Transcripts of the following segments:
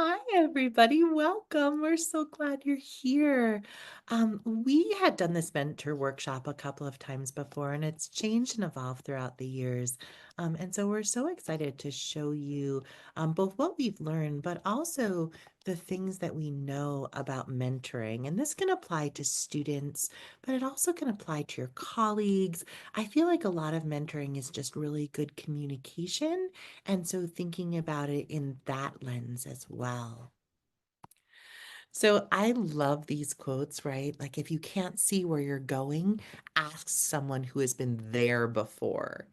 Hi, everybody. Welcome. We're so glad you're here. We had done this mentor workshop a couple of times before, and it's changed and evolved throughout the years. And so we're so excited to show you both what we've learned, but also the things that we know about mentoring. And this can apply to students, but it also can apply to your colleagues. I feel like a lot of mentoring is just really good communication. And so thinking about it in that lens as well. So I love these quotes, right? Like if you can't see where you're going, ask someone who has been there before.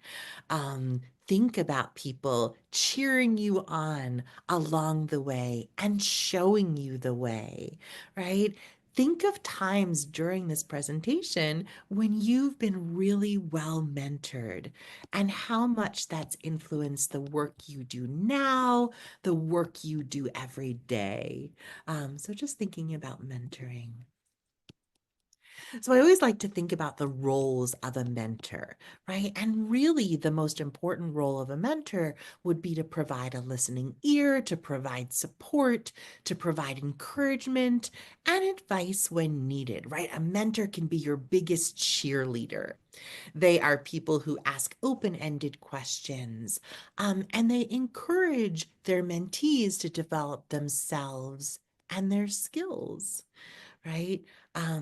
Think about people cheering you on along the way and showing you the way, right? Think of times during this presentation when you've been really well mentored and how much that's influenced the work you do now, the work you do every day. So just thinking about mentoring. So I always like to think about the roles of a mentor, right? And really, the most important role of a mentor would be to provide a listening ear, to provide support, to provide encouragement and advice when needed, right? A mentor can be your biggest cheerleader. They are people who ask open-ended questions, and they encourage their mentees to develop themselves and their skills, right?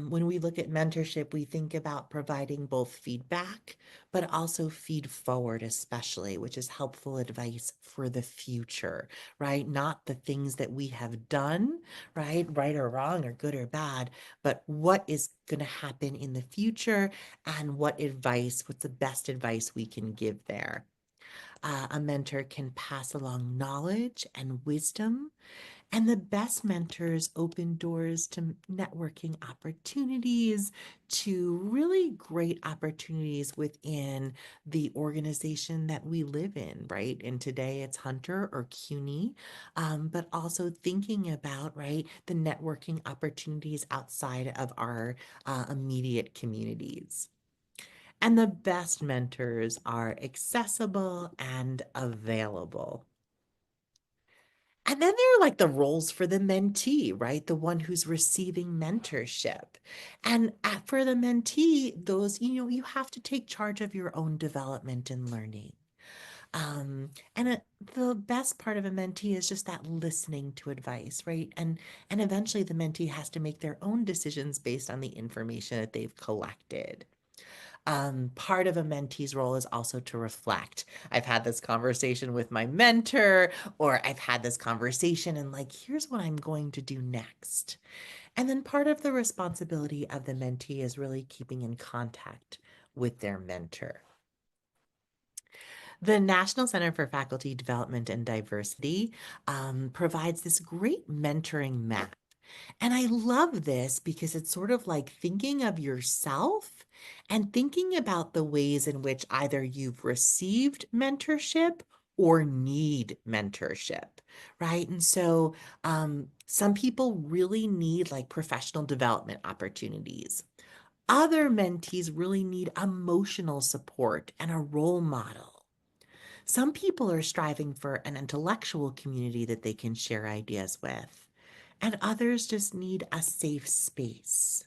When we look at mentorship, we think about providing both feedback, but also feed forward, especially, which is helpful advice for the future, right? Not the things that we have done, right or wrong, or good or bad, but what is going to happen in the future and what's the best advice we can give there. A mentor can pass along knowledge and wisdom, and the best mentors open doors to networking opportunities, to really great opportunities within the organization that we live in, right? And today it's Hunter or CUNY, but also thinking about, right, the networking opportunities outside of our immediate communities. And the best mentors are accessible and available. And then there are like the roles for the mentee, right? The one who's receiving mentorship. And for the mentee, you have to take charge of your own development and learning. The best part of a mentee is just that listening to advice, right? And eventually the mentee has to make their own decisions based on the information that they've collected. Part of a mentee's role is also to reflect. I've had this conversation with my mentor, or I've had this conversation and like, here's what I'm going to do next. And then part of the responsibility of the mentee is really keeping in contact with their mentor. The National Center for Faculty Development and Diversity provides this great mentoring map. And I love this because it's sort of like thinking of yourself and thinking about the ways in which either you've received mentorship or need mentorship, right? And so some people really need like professional development opportunities. Other mentees really need emotional support and a role model. Some people are striving for an intellectual community that they can share ideas with, and others just need a safe space.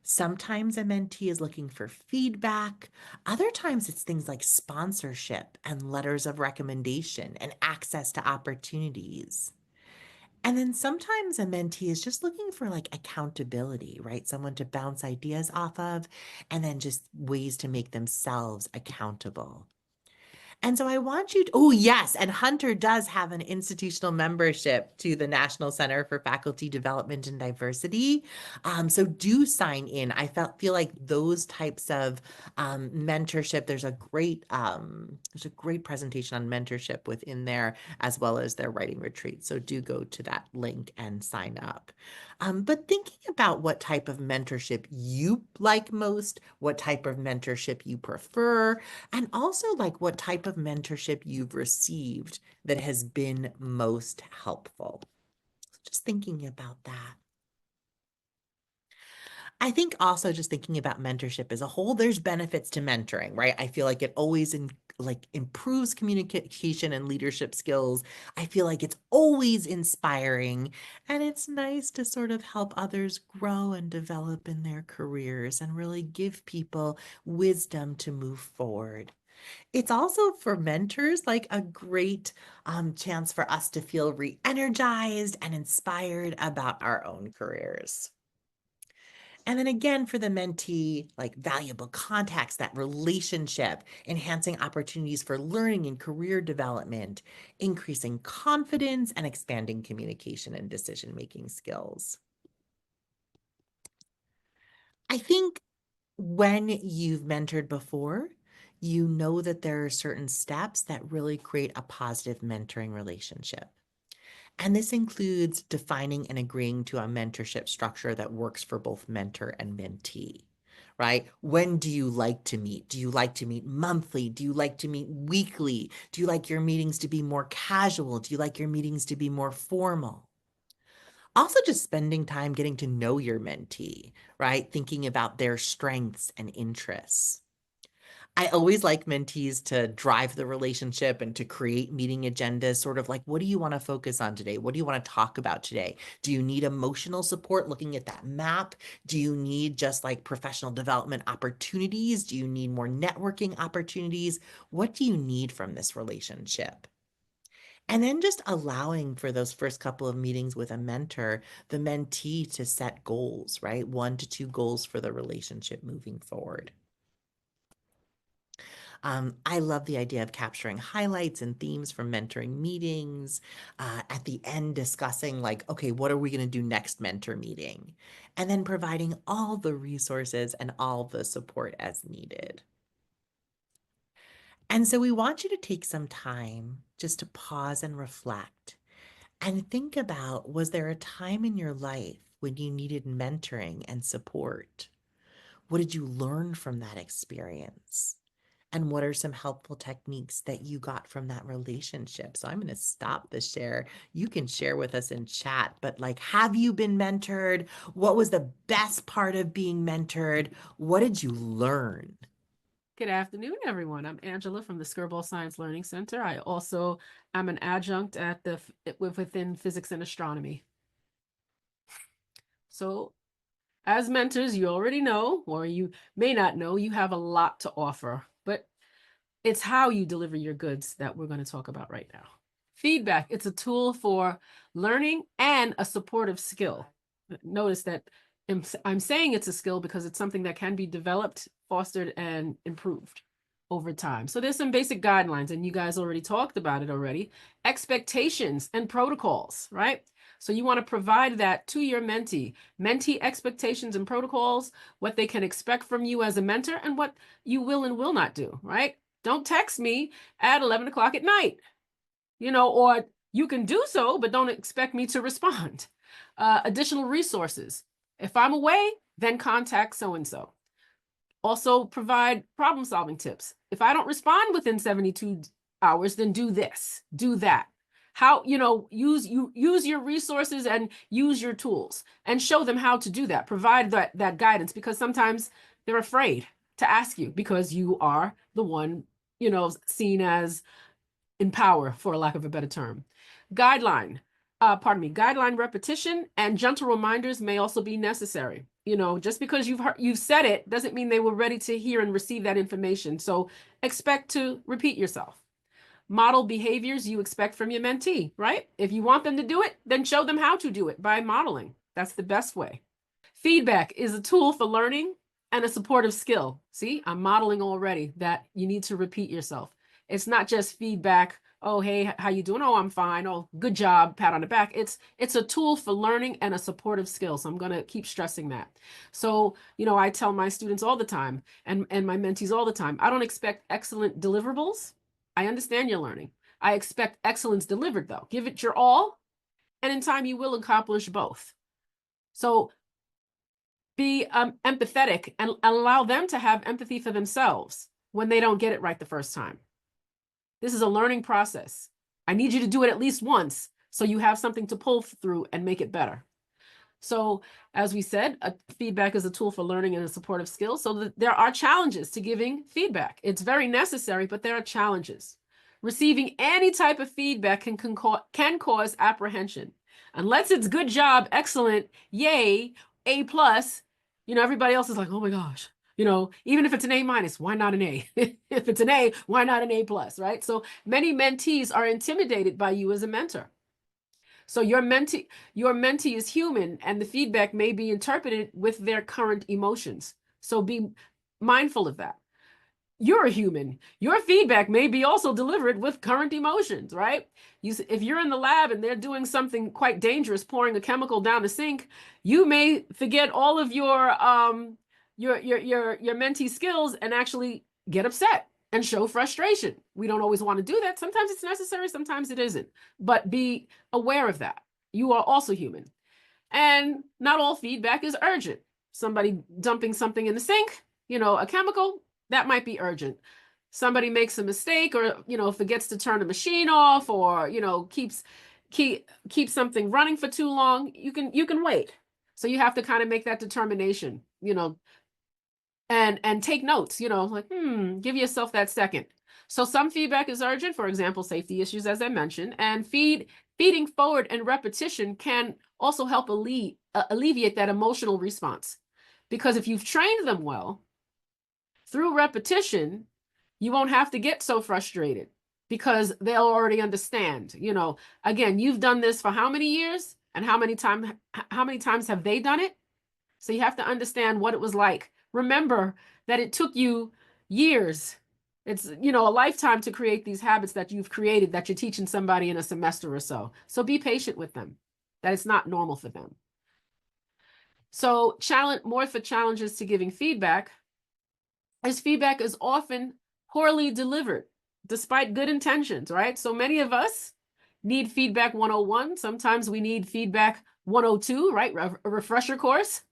Sometimes a mentee is looking for feedback. Other times it's things like sponsorship and letters of recommendation and access to opportunities. And then sometimes a mentee is just looking for like accountability, right? Someone to bounce ideas off of, and then just ways to make themselves accountable. And so I want you to, oh, yes. And Hunter does have an institutional membership to the National Center for Faculty Development and Diversity. So do sign in. Feel like those types of mentorship, there's a great presentation on mentorship within there, as well as their writing retreat. So do go to that link and sign up. But thinking about what type of mentorship you like most, what type of mentorship you prefer, and also like what type of mentorship you've received that has been most helpful. Just thinking about that. I think also just thinking about mentorship as a whole, there's benefits to mentoring, right? I feel like it always like improves communication and leadership skills. I feel like it's always inspiring, and it's nice to sort of help others grow and develop in their careers and really give people wisdom to move forward. It's also for mentors like a great chance for us to feel re-energized and inspired about our own careers. And then again, for the mentee, like valuable contacts, that relationship, enhancing opportunities for learning and career development, increasing confidence, and expanding communication and decision-making skills. I think when you've mentored before, you know that there are certain steps that really create a positive mentoring relationship. And this includes defining and agreeing to a mentorship structure that works for both mentor and mentee, right? When do you like to meet? Do you like to meet monthly? Do you like to meet weekly? Do you like your meetings to be more casual? Do you like your meetings to be more formal? Also, just spending time getting to know your mentee, right? Thinking about their strengths and interests. I always like mentees to drive the relationship and to create meeting agendas, sort of like, what do you want to focus on today? What do you want to talk about today? Do you need emotional support looking at that map? Do you need just like professional development opportunities? Do you need more networking opportunities? What do you need from this relationship? And then just allowing for those first couple of meetings with a mentor, the mentee to set goals, right? 1 to 2 goals for the relationship moving forward. I love the idea of capturing highlights and themes from mentoring meetings. At the end, discussing like, okay, what are we going to do next mentor meeting? And then providing all the resources and all the support as needed. And so we want you to take some time just to pause and reflect and think about, was there a time in your life when you needed mentoring and support? What did you learn from that experience? And what are some helpful techniques that you got from that relationship? So I'm going to stop the share. You can share with us in chat, but like, have you been mentored? What was the best part of being mentored? What did you learn? Good afternoon, everyone. I'm Angela from the Skirball Science Learning Center. I also am an adjunct at within physics and astronomy. So as mentors, you already know, or you may not know, you have a lot to offer, but it's how you deliver your goods that we're going to talk about right now. Feedback, it's a tool for learning and a supportive skill. Notice that I'm saying it's a skill because it's something that can be developed, fostered, and improved over time. So there's some basic guidelines, and you guys already talked about it already. Expectations and protocols, right? So you want to provide that to your mentee expectations and protocols, what they can expect from you as a mentor, and what you will and will not do, right? Don't text me at 11 o'clock at night, or you can do so, but don't expect me to respond. Additional resources. If I'm away, then contact so-and-so. Also provide problem-solving tips. If I don't respond within 72 hours, then do this, do that. How, use your resources and use your tools and show them how to do that. Provide that guidance, because sometimes they're afraid to ask you because you are the one, seen as in power, for lack of a better term. Guideline repetition and gentle reminders may also be necessary. Just because you've said it doesn't mean they were ready to hear and receive that information. So expect to repeat yourself. Model behaviors you expect from your mentee, right? If you want them to do it, then show them how to do it by modeling. That's the best way. Feedback is a tool for learning and a supportive skill. See, I'm modeling already that you need to repeat yourself. It's not just feedback. Oh, hey, how you doing? Oh, I'm fine. Oh, good job. Pat on the back. It's a tool for learning and a supportive skill. So I'm going to keep stressing that. So, I tell my students all the time and my mentees all the time, I don't expect excellent deliverables. I understand you're learning. I expect excellence delivered, though. Give it your all, and in time you will accomplish both. So be empathetic and allow them to have empathy for themselves when they don't get it right the first time. This is a learning process. I need you to do it at least once so you have something to pull through and make it better. So, as we said, feedback is a tool for learning and a supportive skill. So there are challenges to giving feedback. It's very necessary, but there are challenges. Receiving any type of feedback can cause apprehension. Unless it's good job, excellent, yay, A plus, everybody else is like, oh my gosh, even if it's an A minus, why not an A? If it's an A, why not an A plus, right? So many mentees are intimidated by you as a mentor. So your mentee is human, and the feedback may be interpreted with their current emotions. So be mindful of that. You're a human. Your feedback may be also delivered with current emotions, right? If you're in the lab and they're doing something quite dangerous, pouring a chemical down the sink, you may forget all of your mentee skills and actually get upset and show frustration. We don't always want to do that. Sometimes it's necessary, sometimes it isn't. But be aware of that. You are also human. And not all feedback is urgent. Somebody dumping something in the sink, a chemical, that might be urgent. Somebody makes a mistake or, forgets to turn a machine off or, keep something running for too long. You can wait. So you have to kind of make that determination, and take notes, like, give yourself that second. So some feedback is urgent, for example, safety issues, as I mentioned, and feeding forward and repetition can also help alleviate that emotional response. Because if you've trained them well through repetition, you won't have to get so frustrated because they'll already understand. Again, you've done this for how many years and how many times have they done it? So you have to understand what it was like. Remember that it took you years. It's, a lifetime to create these habits that you've created that you're teaching somebody in a semester or so. So be patient with them, that it's not normal for them. So more for challenges to giving feedback, as feedback is often poorly delivered despite good intentions, right? So many of us need feedback 101. Sometimes we need feedback 102, right? A refresher course.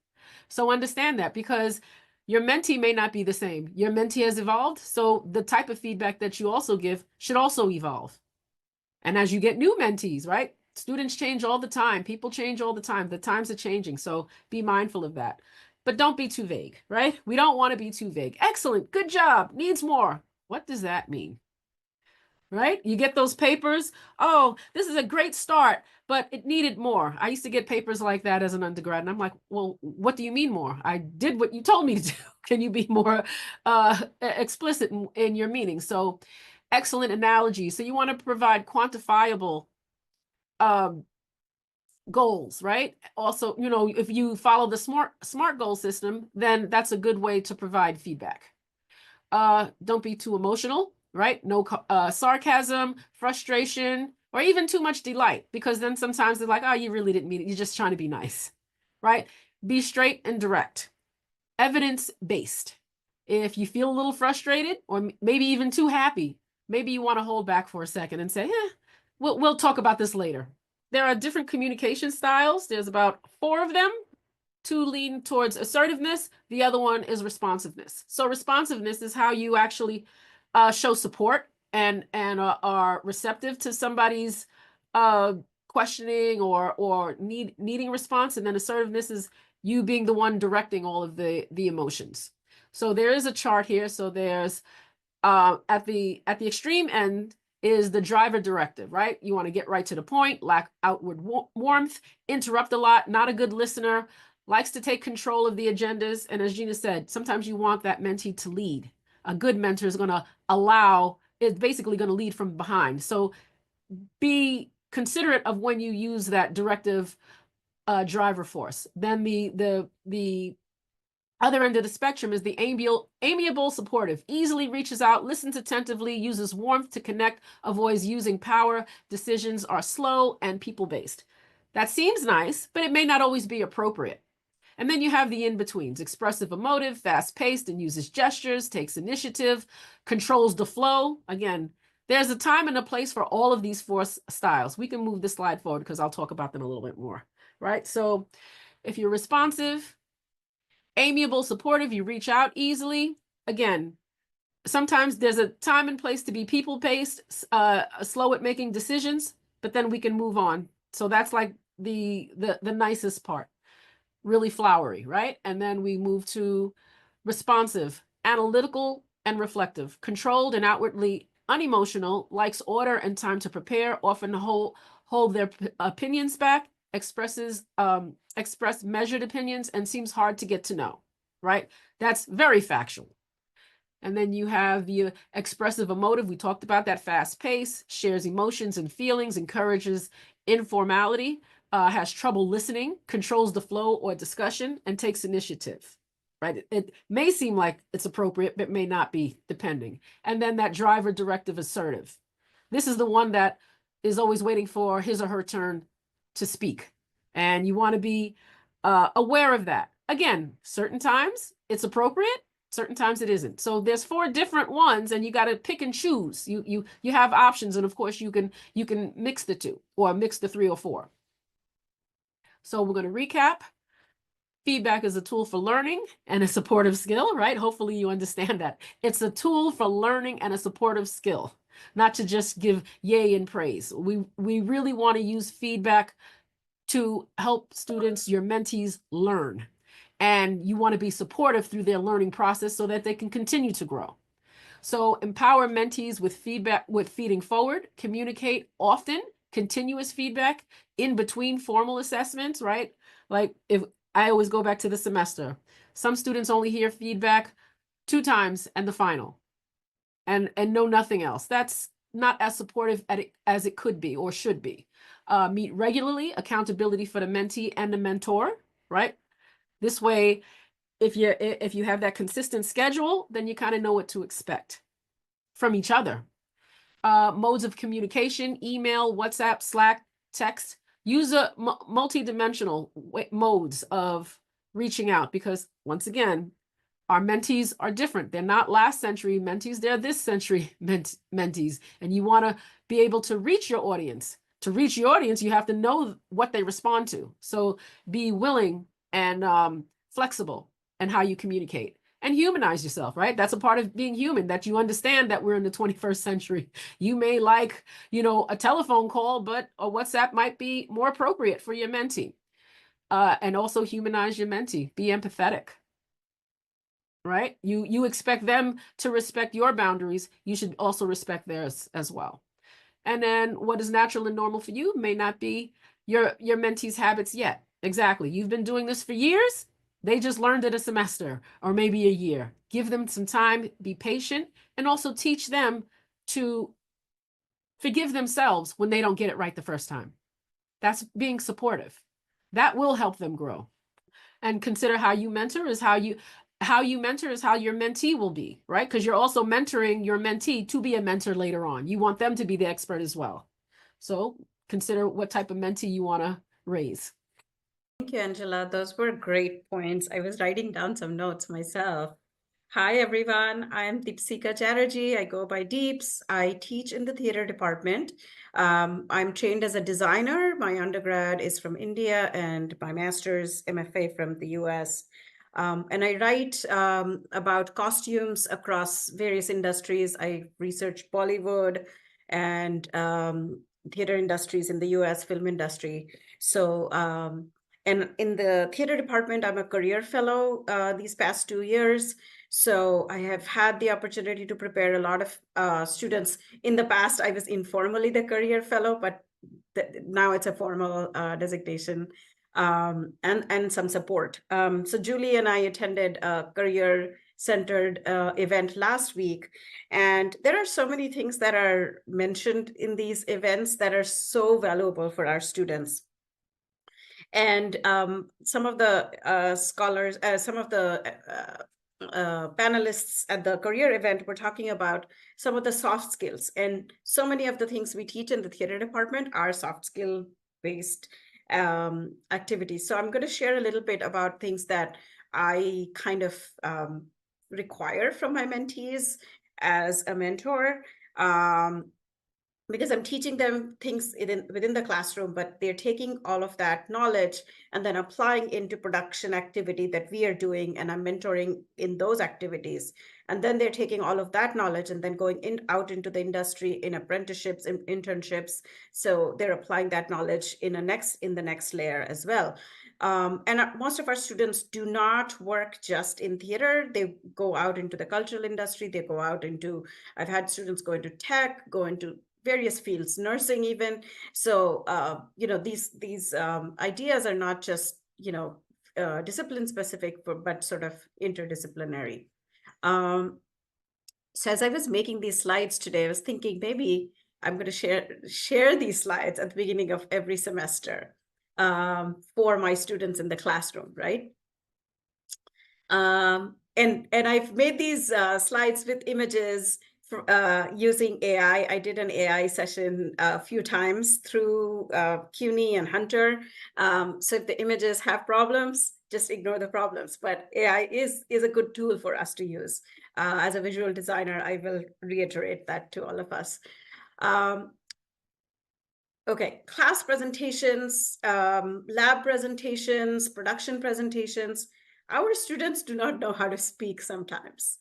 So understand that because your mentee may not be the same. Your mentee has evolved. So the type of feedback that you also give should also evolve. And as you get new mentees, right? Students change all the time. People change all the time. The times are changing. So be mindful of that. But don't be too vague, right? We don't want to be too vague. Excellent. Good job. Needs more. What does that mean? Right? You get those papers. Oh, this is a great start, but it needed more. I used to get papers like that as an undergrad, and I'm like, well, what do you mean more? I did what you told me to do. Can you be more explicit in your meaning? So, excellent analogy. So you want to provide quantifiable um, goals, right? Also, if you follow the SMART goal system, then that's a good way to provide feedback. Don't be too emotional, right? No sarcasm, frustration, or even too much delight, because then sometimes they're like, oh, you really didn't mean it. You're just trying to be nice, right? Be straight and direct, evidence-based. If you feel a little frustrated or maybe even too happy, maybe you want to hold back for a second and say, we'll talk about this later. There are different communication styles. There's about 4 of them. 2 lean towards assertiveness. The other one is responsiveness. So responsiveness is how you actually show support and are receptive to somebody's questioning or needing response. And then assertiveness is you being the one directing all of the emotions. So there is a chart here. So there's at the extreme end is the driver directive, right? You want to get right to the point, lack outward warmth, interrupt a lot, not a good listener, likes to take control of the agendas. And as Gina said, sometimes you want that mentee to lead. A good mentor is going to it's basically going to lead from behind. So be considerate of when you use that directive driver force. Then the other end of the spectrum is the amiable supportive, easily reaches out, listens attentively, uses warmth to connect, avoids using power, decisions are slow and people-based. That seems nice, but it may not always be appropriate. And then you have the in-betweens, expressive emotive, fast-paced and uses gestures, takes initiative, controls the flow. Again, there's a time and a place for all of these 4 styles. We can move this slide forward because I'll talk about them a little bit more, right? So if you're responsive, amiable, supportive, you reach out easily. Again, sometimes there's a time and place to be people-paced, slow at making decisions, but then we can move on. So that's like the nicest part. really flowery, right? And then we move to responsive, analytical, and reflective, controlled and outwardly unemotional, likes order and time to prepare, often hold their opinions back, express measured opinions, and seems hard to get to know, right? That's very factual. And then you have the expressive emotive. We talked about that, fast pace, shares emotions and feelings, encourages informality, has trouble listening, controls the flow or discussion, and takes initiative, right? It may seem like it's appropriate, but may not be, depending. And then that driver directive assertive. This is the one that is always waiting for his or her turn to speak. And you want to be aware of that. Again, certain times it's appropriate, certain times it isn't. So there's 4 different ones, and you got to pick and choose. You have options, and of course you can mix the 2 or mix the 3 or 4. So we're going to recap. Feedback is a tool for learning and a supportive skill, right? Hopefully you understand that. It's a tool for learning and a supportive skill, not to just give yay and praise. We really want to use feedback to help students, your mentees, learn. And you want to be supportive through their learning process so that they can continue to grow. So empower mentees with feedback, with feeding forward, communicate often, continuous feedback in between formal assessments, right? Like, if I always go back to the semester, some students only hear feedback 2 times and the final and know nothing else. That's not as supportive as it could be or should be. Meet regularly, accountability for the mentee and the mentor, right? This way, if you have that consistent schedule, then you kind of know what to expect from each other. Modes of communication: email, WhatsApp, Slack, text. Use a multi-dimensional modes of reaching out, because once again, our mentees are different. They're not last century mentees, they're this century mentees. And you want to be able to reach your audience. To reach your audience, you have to know what they respond to. So be willing and flexible in how you communicate. And humanize yourself, right? That's a part of being human, that you understand that we're in the 21st century. You may like, a telephone call, but a WhatsApp might be more appropriate for your mentee. And also humanize your mentee. Be empathetic. Right? You expect them to respect your boundaries. You should also respect theirs as well. And then what is natural and normal for you may not be your mentee's habits yet. Exactly. You've been doing this for years. They just learned it a semester or maybe a year. Give them some time, be patient, and also teach them to forgive themselves when they don't get it right the first time. That's being supportive. That will help them grow. And consider how you mentor is how your mentee will be, right? Because you're also mentoring your mentee to be a mentor later on. You want them to be the expert as well. So consider what type of mentee you want to raise. Thank you, Angela. Those were great points. I was writing down some notes myself. Hi, everyone. I'm Deepsikha Chatterjee. I go by Deeps. I teach in the theater department. I'm trained as a designer. My undergrad is from India and my master's MFA from the US. And I write about costumes across various industries. I research Bollywood and theater industries in the US, film industry. So, and in the theater department, I'm a career fellow these past 2 years. So I have had the opportunity to prepare a lot of students. In the past, I was informally the career fellow, but now it's a formal designation, and some support. So Julie and I attended a career-centered event last week, and there are so many things that are mentioned in these events that are so valuable for our students. And some of the scholars, some of the panelists at the career event were talking about some of the soft skills. And so many of the things we teach in the theater department are soft skill based activities. So I'm going to share a little bit about things that I kind of require from my mentees as a mentor. because I'm teaching them things within the classroom, but they're taking all of that knowledge and then applying into production activity that we are doing, and I'm mentoring in those activities. And then they're taking all of that knowledge and then going out into the industry in apprenticeships and internships. So they're applying that knowledge in the next layer as well. And most of our students do not work just in theater. They go out into the cultural industry. They go out into, I've had students go into tech, go into various fields, nursing even. So, these ideas are not just, discipline specific, but sort of interdisciplinary. So as I was making these slides today, I was thinking maybe I'm going to share these slides at the beginning of every semester for my students in the classroom, right? And I've made these slides with images using AI. I did an AI session a few times through CUNY and Hunter. So if the images have problems, just ignore the problems. But AI is a good tool for us to use. As a visual designer, I will reiterate that to all of us. Okay, class presentations, lab presentations, production presentations. Our students do not know how to speak sometimes.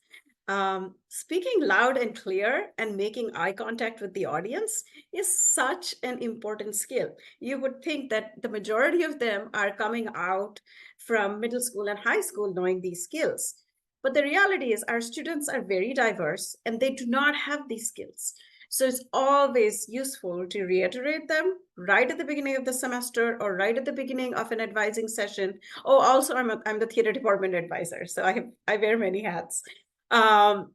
Speaking loud and clear and making eye contact with the audience is such an important skill. You would think that the majority of them are coming out from middle school and high school knowing these skills. But the reality is our students are very diverse and they do not have these skills. So it's always useful to reiterate them right at the beginning of the semester or right at the beginning of an advising session. Oh, also I'm the theater department advisor, so I wear many hats. And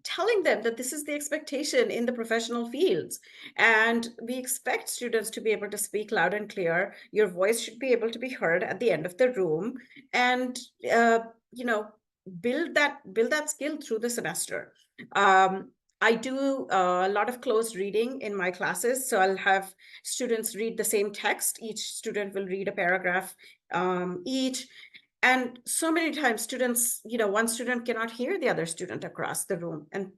telling them that this is the expectation in the professional fields, and we expect students to be able to speak loud and clear. Your voice should be able to be heard at the end of the room, and build that skill through the semester. I do a lot of closed reading in my classes. So I'll have students read the same text. Each student will read a paragraph each. And so many times students, one student cannot hear the other student across the room. And,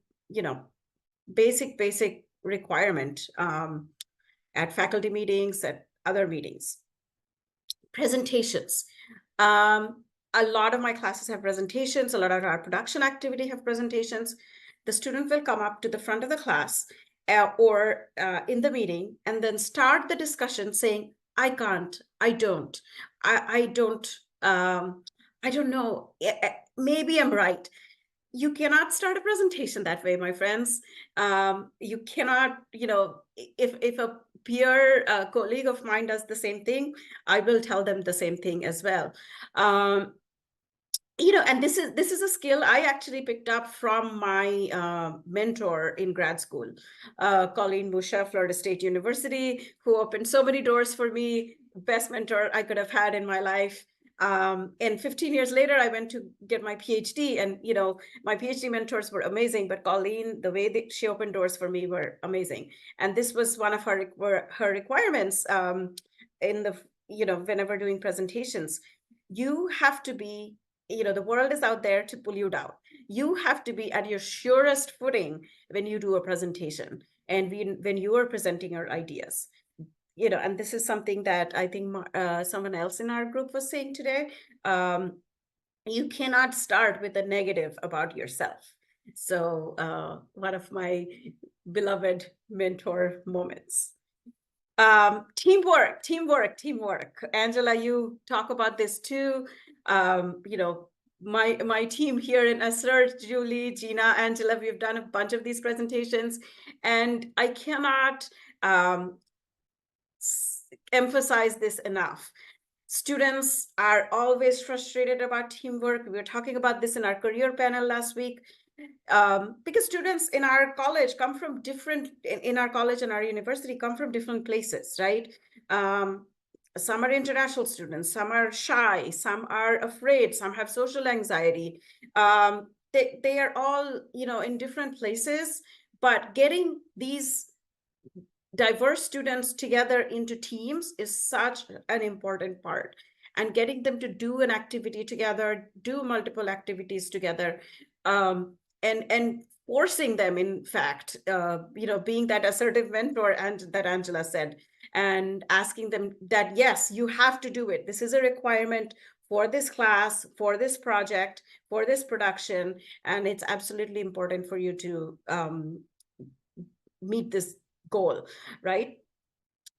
basic requirement at faculty meetings, at other meetings. Presentations. A lot of my classes have presentations. A lot of our production activity have presentations. The student will come up to the front of the class or in the meeting and then start the discussion saying, I can't, I don't, I don't know, maybe I'm right. You cannot start a presentation that way, my friends. You cannot, if a peer colleague of mine does the same thing, I will tell them the same thing as well. And this is a skill I actually picked up from my mentor in grad school, Colleen Musha, Florida State University, who opened so many doors for me, best mentor I could have had in my life. And 15 years later, I went to get my PhD, and my PhD mentors were amazing, but Colleen, the way that she opened doors for me were amazing. And this was one of her requirements in the whenever doing presentations. You have to be, the world is out there to pull you down. You have to be at your surest footing when you do a presentation and when you are presenting your ideas. And this is something that I think someone else in our group was saying today. You cannot start with a negative about yourself. So one of my beloved mentor moments. Teamwork. Angela, you talk about this too. My team here in ACERT, Julie, Gina, Angela, we've done a bunch of these presentations, and I cannot emphasize this enough. Students are always frustrated about teamwork. We were talking about this in our career panel last week. Because students in our college come from in our college and our university come from different places, right? Some are international students, some are shy, some are afraid, some have social anxiety. They are all, in different places, but getting these diverse students together into teams is such an important part, and getting them to do an activity together, do multiple activities together, and forcing them, in fact, being that assertive mentor, and that Angela said, and asking them that, yes, you have to do it. This is a requirement for this class, for this project, for this production, and it's absolutely important for you to meet this goal, right?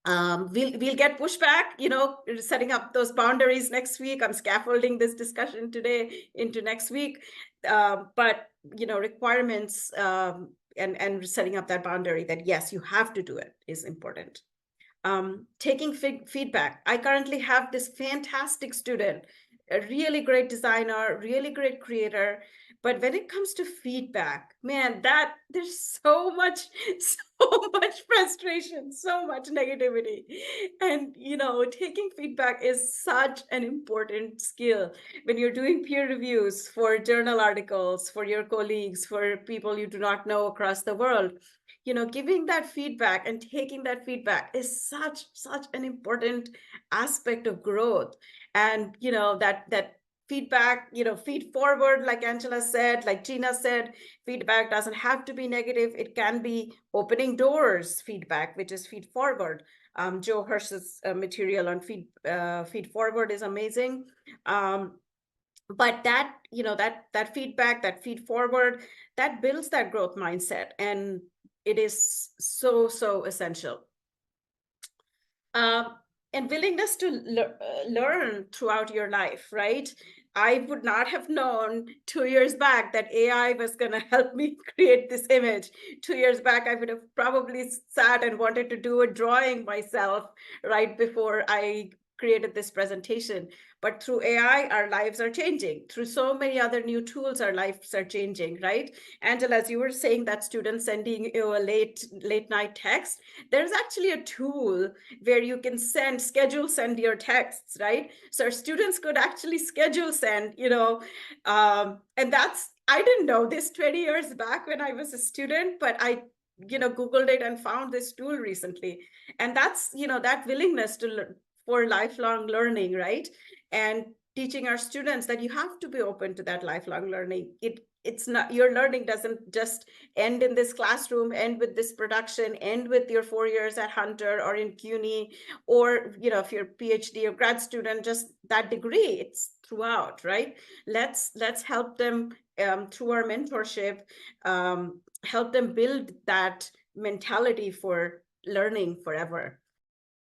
We'll get pushback, setting up those boundaries next week. I'm scaffolding this discussion today into next week. But requirements, and setting up that boundary that yes, you have to do it is important. Taking feedback. I currently have this fantastic student, a really great designer, really great creator. But when it comes to feedback, man, there's so much, so much frustration, so much negativity. And, taking feedback is such an important skill when you're doing peer reviews for journal articles, for your colleagues, for people you do not know across the world. Giving that feedback and taking that feedback is such an important aspect of growth. And that feedback, feed forward, like Angela said, like Gina said, feedback doesn't have to be negative. It can be opening doors feedback, which is feed forward. Joe Hirsch's material on feed forward is amazing. But that feedback, that feed forward, that builds that growth mindset, and it is so essential. And willingness to learn throughout your life, right? I would not have known 2 years back that AI was going to help me create this image. 2 years back, I would have probably sat and wanted to do a drawing myself right before I created this presentation. But through AI, our lives are changing. Through so many other new tools, our lives are changing, right? Angela, as you were saying, that student sending you a late night text, there's actually a tool where you can schedule send your texts, right? So our students could actually schedule send, and I didn't know this 20 years back when I was a student, but I Googled it and found this tool recently. And that's, that willingness for lifelong learning, right? And teaching our students that you have to be open to that lifelong learning. It's not, your learning doesn't just end in this classroom, end with this production, end with your 4 years at Hunter or in CUNY, or if you're a PhD or grad student, just that degree. It's throughout, right? Let's help them through our mentorship, help them build that mentality for learning forever.